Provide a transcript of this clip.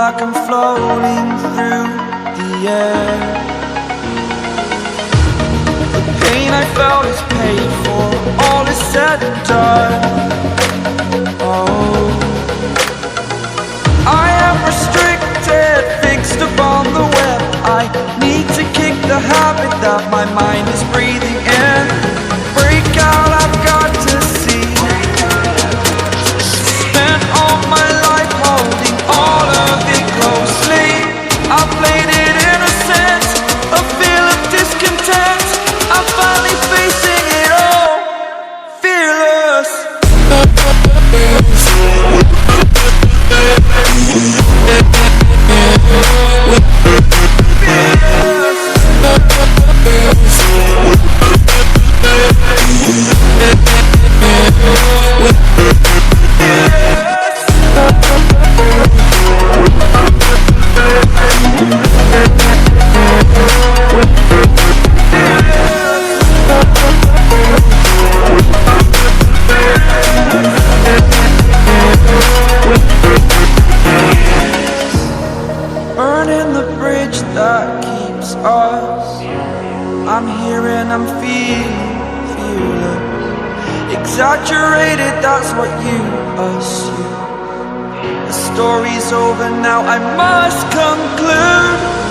like I'm floating through the air. The pain I felt is paid for, all is said and done. Oh, I am restricted, fixed upon the web. I need to kick the habit that my mind is breathing in. Break out, I've got to see. Spent all my life holding all of it closely. I played it innocent, a feel of discontent. I'm finally facing it all, fearless. Burning the bridge that keeps us. I'm here and I'm feeling fearless. Exaggerated, that's what you assume. The story's over now, I must conclude.